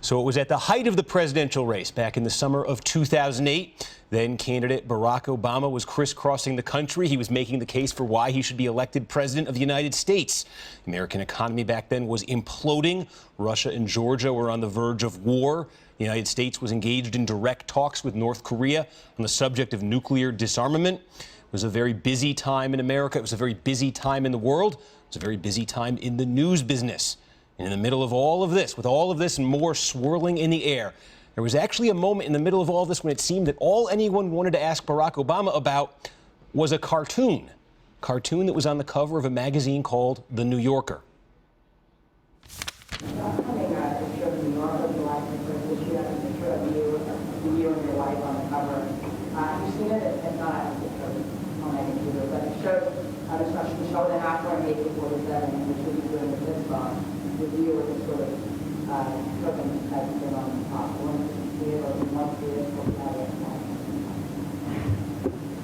So it was at the height of the presidential race back in the summer of 2008. Then candidate Barack Obama was crisscrossing the country. He was making the case for why he should be elected president of the United States. The American economy back then was imploding. Russia and Georgia were on the verge of war. The United States was engaged in direct talks with North Korea on the subject of nuclear disarmament. It was a very busy time in America. It was a very busy time in the world. It was a very busy time in the news business. And in the middle of all of this, with all of this and more swirling in the air, there was actually a moment in the middle of all this when it seemed that all anyone wanted to ask Barack Obama about was a cartoon that was on the cover of a magazine called The New Yorker.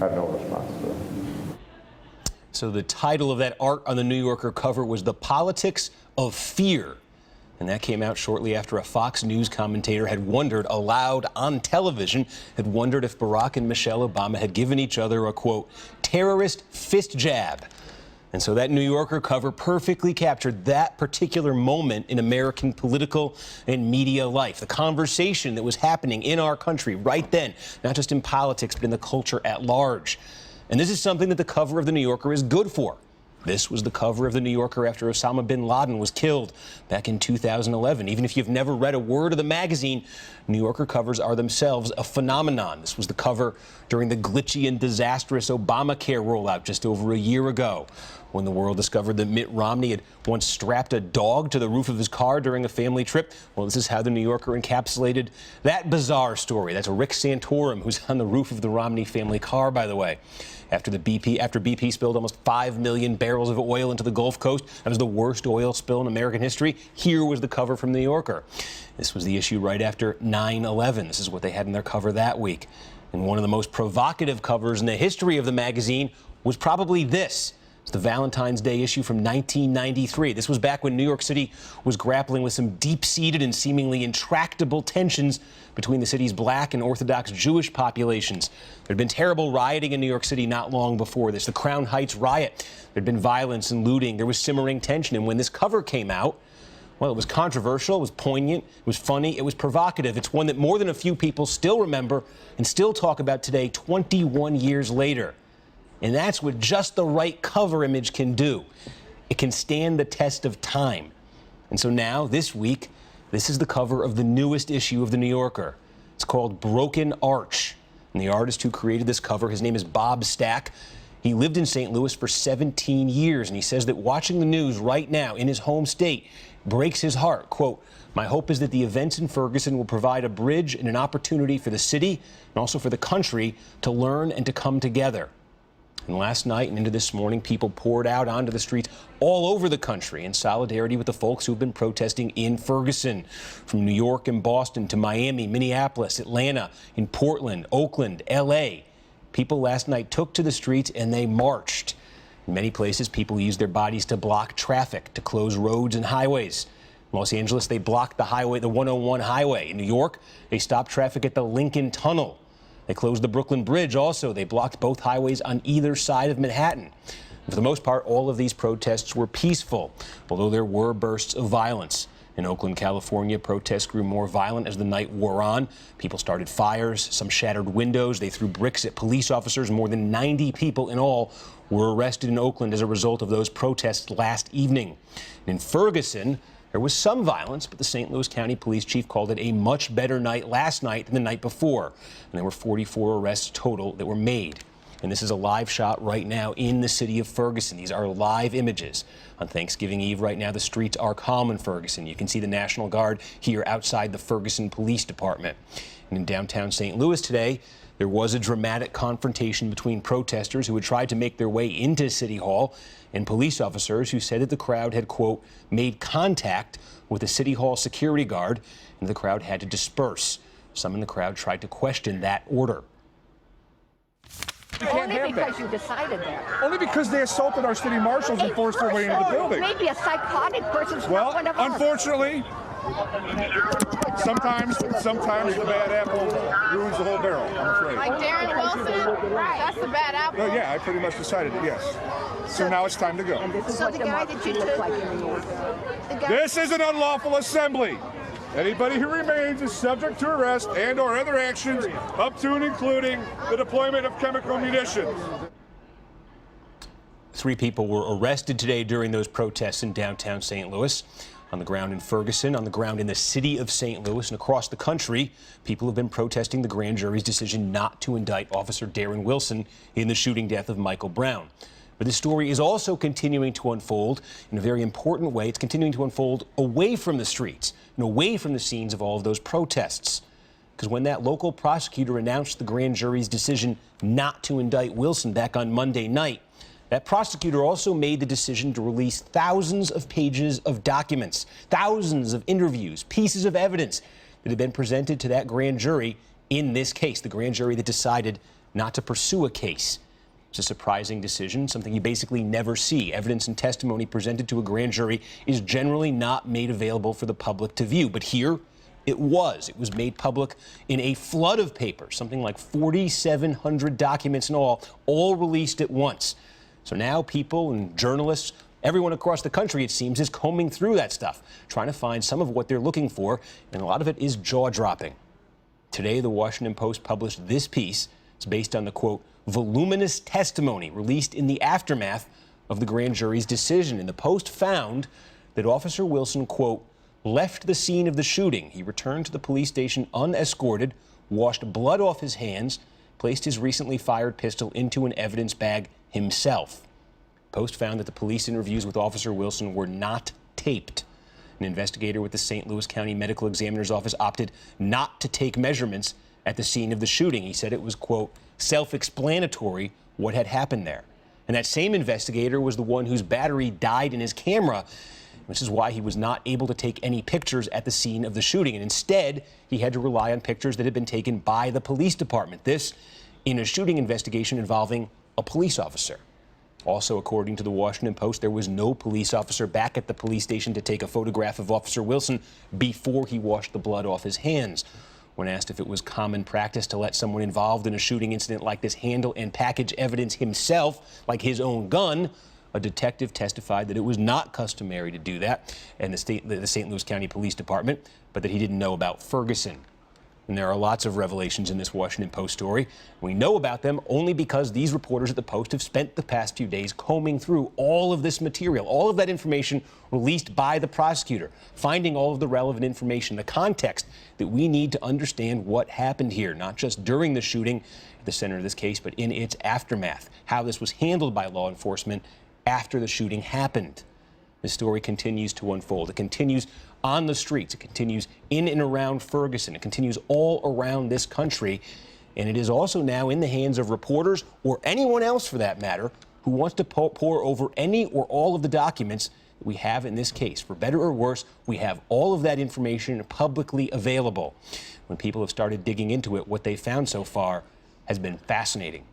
I have no response to it. So the title of that art on the New Yorker cover was The Politics of Fear. And that came out shortly after a Fox News commentator had wondered aloud on television, had wondered if Barack and Michelle Obama had given each other a, quote, terrorist fist jab. And so that New Yorker cover perfectly captured that particular moment in American political and media life, the conversation that was happening in our country right then, not just in politics, but in the culture at large. And this is something that the cover of the New Yorker is good for. This was the cover of the New Yorker after Osama bin Laden was killed back in 2011. Even if you've never read a word of the magazine, New Yorker covers are themselves a phenomenon. This was the cover during the glitchy and disastrous Obamacare rollout just over a year ago, when the world discovered that Mitt Romney had once strapped a dog to the roof of his car during a family trip. Well, this is how the New Yorker encapsulated that bizarre story. That's Rick Santorum, who's on the roof of the Romney family car, by the way. After BP spilled almost 5 million barrels of oil into the Gulf Coast, that was the worst oil spill in American history. Here was the cover from the New Yorker. This was the issue right after 9/11. This is what they had in their cover that week. And one of the most provocative covers in the history of the magazine was probably this. It's the Valentine's Day issue from 1993. This was back when New York City was grappling with some deep-seated and seemingly intractable tensions between the city's black and Orthodox Jewish populations. There had been terrible rioting in New York City not long before this, the Crown Heights riot. There had been violence and looting. There was simmering tension. And when this cover came out, well, it was controversial, it was poignant, it was funny, it was provocative. It's one that more than a few people still remember and still talk about today, 21 years later. And that's what just the right cover image can do. It can stand the test of time. And so now, this week, this is the cover of the newest issue of The New Yorker. It's called Broken Arch. And the artist who created this cover, his name is Bob Stack. He lived in St. Louis for 17 years, and he says that watching the news right now in his home state breaks his heart. Quote, "My hope is that the events in Ferguson will provide a bridge and an opportunity for the city and also for the country to learn and to come together." And last night and into this morning, people poured out onto the streets all over the country in solidarity with the folks who've been protesting in Ferguson. From New York and Boston to Miami, Minneapolis, Atlanta, in Portland, Oakland, L.A. People last night took to the streets and they marched. In many places, people used their bodies to block traffic, to close roads and highways. In Los Angeles, they blocked the 101 highway. In New York, they stopped traffic at the Lincoln Tunnel. They closed the Brooklyn Bridge also. They blocked both highways on either side of Manhattan. For the most part, all of these protests were peaceful, although there were bursts of violence. In Oakland, California, protests grew more violent as the night wore on. People started fires, some shattered windows. They threw bricks at police officers. More than 90 people in all were arrested in Oakland as a result of those protests last evening. In Ferguson, there was some violence, but the St. Louis County Police Chief called it a much better night last night than the night before. And there were 44 arrests total that were made. And this is a live shot right now in the city of Ferguson. These are live images. On Thanksgiving Eve right now, the streets are calm in Ferguson. You can see the National Guard here outside the Ferguson Police Department. And in downtown St. Louis today, there was a dramatic confrontation between protesters who had tried to make their way into City Hall and police officers who said that the crowd had, quote, made contact with a City Hall security guard and the crowd had to disperse. Some in the crowd tried to question that order. Only because you decided that. Only because they assaulted our city marshals and forced their way into the building. Maybe a psychotic person's well, not one of us. unfortunately, sometimes the bad apple ruins the whole barrel, I'm afraid. Like Darren Wilson, that's the bad apple. No, yeah, I pretty much decided it, yes. So now it's time to go. So the guy that you took, This is an unlawful assembly. Anybody who remains is subject to arrest and/or other actions up to and including the deployment of chemical munitions. 3 people were arrested today during those protests in downtown St. Louis. On the ground in Ferguson, on the ground in the city of St. Louis, and across the country, people have been protesting the grand jury's decision not to indict Officer Darren Wilson in the shooting death of Michael Brown. But this story is also continuing to unfold in a very important way. It's continuing to unfold away from the streets and away from the scenes of all of those protests. Because when that local prosecutor announced the grand jury's decision not to indict Wilson back on Monday night, that prosecutor also made the decision to release thousands of pages of documents, thousands of interviews, pieces of evidence that had been presented to that grand jury in this case, the grand jury that decided not to pursue a case. It's a surprising decision, something you basically never see. Evidence and testimony presented to a grand jury is generally not made available for the public to view. But here, it was. It was made public in a flood of papers, something like 4,700 documents in all released at once. So now people and journalists, everyone across the country, it seems, is combing through that stuff, trying to find some of what they're looking for, and a lot of it is jaw-dropping. Today, the Washington Post published this piece. It's based on the, quote, voluminous testimony released in the aftermath of the grand jury's decision. And the Post found that Officer Wilson, quote, left the scene of the shooting. He returned to the police station unescorted, washed blood off his hands, placed his recently fired pistol into an evidence bag himself. Post found that the police interviews with Officer Wilson were not taped. An investigator with the St. Louis County Medical Examiner's Office opted not to take measurements at the scene of the shooting. He said it was, quote, self-explanatory what had happened there. And that same investigator was the one whose battery died in his camera, which is why he was not able to take any pictures at the scene of the shooting. And instead, he had to rely on pictures that had been taken by the police department. This in a shooting investigation involving a police officer. Also, according to the Washington Post, there was no police officer back at the police station to take a photograph of Officer Wilson before he washed the blood off his hands. When asked if it was common practice to let someone involved in a shooting incident like this handle and package evidence himself, like his own gun, a detective testified that it was not customary to do that in the St. Louis County Police Department, but that he didn't know about Ferguson. And there are lots of revelations in this Washington Post story. We know about them only because these reporters at the Post have spent the past few days combing through all of this material, all of that information released by the prosecutor, finding all of the relevant information, the context that we need to understand what happened here, not just during the shooting at the center of this case, but in its aftermath, how this was handled by law enforcement after the shooting happened. This story continues to unfold. It continues on the streets. It continues in and around Ferguson. It continues all around this country. And it is also now in the hands of reporters, or anyone else for that matter, who wants to pore over any or all of the documents that we have in this case. For better or worse, we have all of that information publicly available. When people have started digging into it, what they found so far has been fascinating.